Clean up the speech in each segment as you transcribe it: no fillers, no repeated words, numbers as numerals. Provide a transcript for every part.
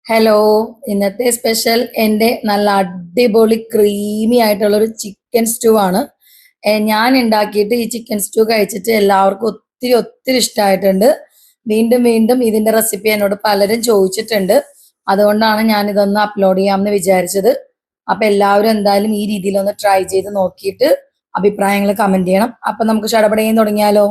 Hello, ഇന്നത്തെ special എൻ്റെ നല്ല അടിപൊളി ക്രീമി ആയിട്ടുള്ളൊരു ചിക്കൻ സ്റ്റൂ ആണ്. ഞാൻ ഉണ്ടാക്കിയിട്ട് ഈ ചിക്കൻ സ്റ്റൂ കഴിച്ചിട്ട് എല്ലാവർക്കും ഒത്തിരി ഒത്തിരി ഇഷ്ടമായിട്ടുണ്ട്. വീണ്ടും വീണ്ടും ഇതിൻ്റെ റെസിപ്പി എന്നോട് പലരും ചോദിച്ചിട്ടുണ്ട്. അതുകൊണ്ടാണ് ഞാൻ ഇതൊന്ന് അപ്ലോഡ് ചെയ്യാമെന്ന് വിചാരിച്ചത്. അപ്പം എല്ലാവരും എന്തായാലും ഈ രീതിയിലൊന്ന് ട്രൈ ചെയ്ത് നോക്കിയിട്ട് അഭിപ്രായങ്ങൾ കമൻറ്റ് ചെയ്യണം. അപ്പം നമുക്ക് ചടപടയും തുടങ്ങിയാലോ?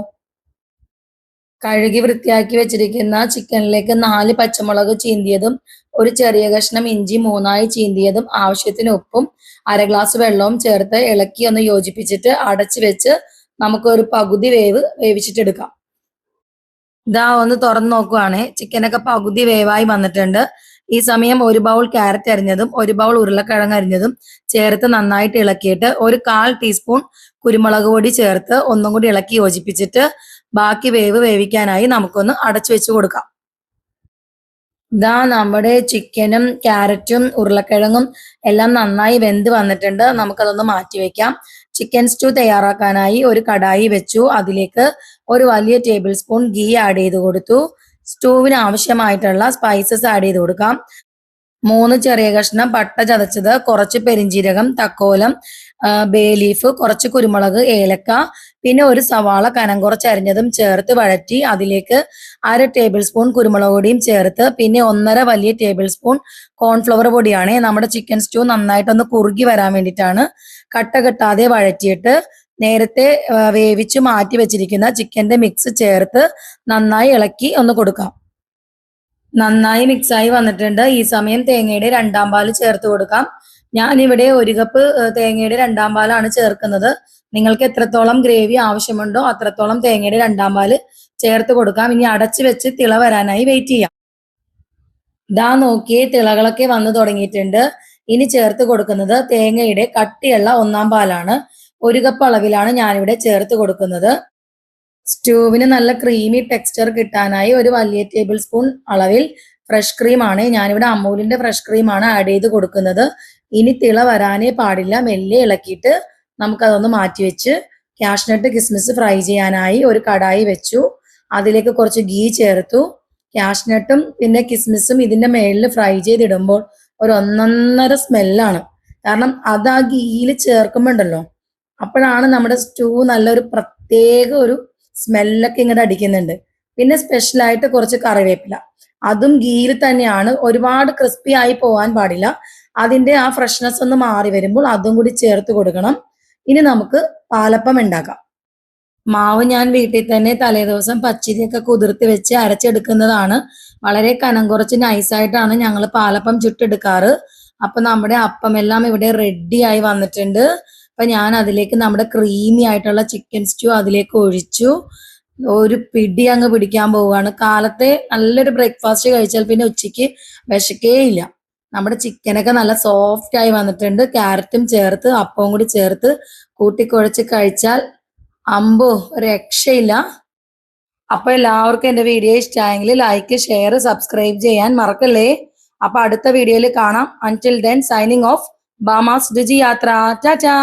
കഴുകി വൃത്തിയാക്കി വെച്ചിരിക്കുന്ന ചിക്കനിലേക്ക് 4 പച്ചമുളക് ചീന്തിയതും ഒരു ചെറിയ കഷ്ണം ഇഞ്ചി 3ആയി ചീന്തിയതും ആവശ്യത്തിന് ഉപ്പും 1/2 ഗ്ലാസ് വെള്ളവും ചേർത്ത് ഇളക്കി ഒന്ന് യോജിപ്പിച്ചിട്ട് അടച്ചു വെച്ച് നമുക്കൊരു പകുതി വേവിച്ചിട്ടെടുക്കാം. ഇതാ ഒന്ന് തുറന്ന് നോക്കുവാണേ, ചിക്കനൊക്കെ പകുതി വേവായി വന്നിട്ടുണ്ട്. ഈ സമയം 1 ബൗൾ ക്യാരറ്റ് അരിഞ്ഞതും 1 ബൗൾ ഉരുളക്കിഴങ്ങ് അരിഞ്ഞതും ചേർത്ത് നന്നായിട്ട് ഇളക്കിയിട്ട് ഒരു 1/4 ടീസ്പൂൺ കുരുമുളക് പൊടി ചേർത്ത് ഒന്നും കൂടി ഇളക്കി യോജിപ്പിച്ചിട്ട് ബാക്കി വേവിക്കാനായി നമുക്കൊന്ന് അടച്ചു വെച്ച് കൊടുക്കാം. ഇതാ നമ്മുടെ ചിക്കനും ക്യാരറ്റും ഉരുളക്കിഴങ്ങും എല്ലാം നന്നായി വെന്ത് വന്നിട്ടുണ്ട്. നമുക്കതൊന്ന് മാറ്റി വെക്കാം. ചിക്കൻ സ്റ്റൂ തയ്യാറാക്കാനായി ഒരു കടായി വെച്ചു. അതിലേക്ക് ഒരു വലിയ ടേബിൾ സ്പൂൺ ഗീ ആഡ് ചെയ്ത് കൊടുത്തു. സ്റ്റൂവിന് ആവശ്യമായിട്ടുള്ള സ്പൈസസ് ആഡ് ചെയ്ത് കൊടുക്കാം. 3 ചെറിയ കഷ്ണം പട്ട ചതച്ചത്, കുറച്ച് പെരിഞ്ജീരകം, തക്കോലം, ബേ ലീഫ്, കുറച്ച് കുരുമുളക്, ഏലക്ക, പിന്നെ ഒരു സവാള കനം കുറച്ച് അരിഞ്ഞതും ചേർത്ത് വഴറ്റി അതിലേക്ക് 1/2 ടേബിൾ സ്പൂൺ കുരുമുളക് പൊടിയും ചേർത്ത് പിന്നെ 1/2 വലിയ ടേബിൾ സ്പൂൺ കോൺഫ്ലവർ പൊടിയാണ്. നമ്മുടെ ചിക്കൻ സ്റ്റൂ നന്നായിട്ടൊന്ന് കുറുകി വരാൻ വേണ്ടിയിട്ടാണ്. കട്ട കെട്ടാതെ വഴറ്റിയിട്ട് നേരത്തെ വേവിച്ച് മാറ്റി വെച്ചിരിക്കുന്ന ചിക്കന്റെ മിക്സ് ചേർത്ത് നന്നായി ഇളക്കി ഒന്ന് കൊടുക്കാം. നന്നായി മിക്സായി വന്നിട്ടുണ്ട്. ഈ സമയം തേങ്ങയുടെ 2ആം പാല് ചേർത്ത് കൊടുക്കാം. ഞാനിവിടെ 1 കപ്പ് തേങ്ങയുടെ 2ആം പാലാണ് ചേർക്കുന്നത്. നിങ്ങൾക്ക് എത്രത്തോളം ഗ്രേവി ആവശ്യമുണ്ടോ അത്രത്തോളം തേങ്ങയുടെ 2ആം പാല് ചേർത്ത് കൊടുക്കാം. ഇനി അടച്ചു വെച്ച് തിള വരാനായി വെയിറ്റ് ചെയ്യാം. ഇതാ നോക്കിയേ, തിളകളൊക്കെ വന്നു തുടങ്ങിയിട്ടുണ്ട്. ഇനി ചേർത്ത് കൊടുക്കുന്നത് തേങ്ങയുടെ കട്ടിയുള്ള 1ആം പാലാണ്. 1 കപ്പ് അളവിലാണ് ഞാനിവിടെ ചേർത്ത് കൊടുക്കുന്നത്. സ്റ്റൂവിന് നല്ല ക്രീമി ടെക്സ്ചർ കിട്ടാനായി ഒരു വലിയ ടേബിൾ സ്പൂൺ അളവിൽ ഫ്രഷ് ക്രീമാണ്. ഞാനിവിടെ അമൂലിന്റെ ഫ്രഷ് ക്രീമാണ് ആഡ് ചെയ്ത് കൊടുക്കുന്നത്. ഇനി തിള വരാനേ പാടില്ല. മെല്ലെ ഇളക്കിയിട്ട് നമുക്കതൊന്ന് മാറ്റി വെച്ച് കാഷ്നട്ട് കിസ്മിസ് ഫ്രൈ ചെയ്യാനായി ഒരു കടായി വെച്ചു. അതിലേക്ക് കുറച്ച് ഗീ ചേർത്തു. കാഷ്നട്ടും പിന്നെ കിസ്മിസും ഇതിന്റെ മേളിൽ ഫ്രൈ ചെയ്തിടുമ്പോൾ ഒരു ഒന്നൊന്നര സ്മെല്ലാണ്. കാരണം അത് ആ ഗീയിൽ ചേർക്കുമ്പോണ്ടല്ലോ, അപ്പോഴാണ് നമ്മുടെ സ്റ്റൂ നല്ലൊരു പ്രത്യേക ഒരു സ്മെല്ലൊക്കെ ഇങ്ങോട്ട് അടിക്കുന്നുണ്ട്. പിന്നെ സ്പെഷ്യലായിട്ട് കുറച്ച് കറിവേപ്പില, അതും ഗീയിൽ തന്നെയാണ്. ഒരുപാട് ക്രിസ്പി ആയി പോകാൻ പാടില്ല. അതിന്റെ ആ ഫ്രഷ്നെസ് ഒന്ന് മാറി വരുമ്പോൾ അതും കൂടി ചേർത്ത് കൊടുക്കണം. ഇനി നമുക്ക് പാലപ്പം ഉണ്ടാക്കാം. മാവ് ഞാൻ വീട്ടിൽ തന്നെ തലേദിവസം പച്ചരിയൊക്കെ കുതിർത്തി വെച്ച് അരച്ചെടുക്കുന്നതാണ്. വളരെ കനം കുറച്ച് നൈസായിട്ടാണ് ഞങ്ങൾ പാലപ്പം ചുട്ടെടുക്കാറ്. അപ്പൊ നമ്മുടെ അപ്പമെല്ലാം ഇവിടെ റെഡി ആയി വന്നിട്ടുണ്ട്. അപ്പൊ ഞാൻ അതിലേക്ക് നമ്മുടെ ക്രീമി ആയിട്ടുള്ള ചിക്കൻ സ്റ്റൂ അതിലേക്ക് ഒഴിച്ചു. ഒരു പിടി അങ്ങ് പിടിക്കാൻ പോവുകയാണ്. കാലത്തെ നല്ലൊരു ബ്രേക്ക്ഫാസ്റ്റ് കഴിച്ചാൽ പിന്നെ ഉച്ചയ്ക്ക് വിശക്കേ ഇല്ല. നമ്മുടെ ചിക്കനൊക്കെ നല്ല സോഫ്റ്റ് ആയി വന്നിട്ടുണ്ട്. ക്യാരറ്റും ചേർത്ത് അപ്പവും കൂടി ചേർത്ത് കൂട്ടിക്കുഴച്ച് കഴിച്ചാൽ അമ്പോ രക്ഷയില്ല. അപ്പൊ എല്ലാവർക്കും എൻ്റെ വീഡിയോ ഇഷ്ടമായെങ്കിൽ ലൈക്ക്, ഷെയർ, സബ്സ്ക്രൈബ് ചെയ്യാൻ മറക്കല്ലേ. അപ്പൊ അടുത്ത വീഡിയോയിൽ കാണാം. Until then signing off. ബാമാസ് രുചി യാത്ര. ടാറ്റാ.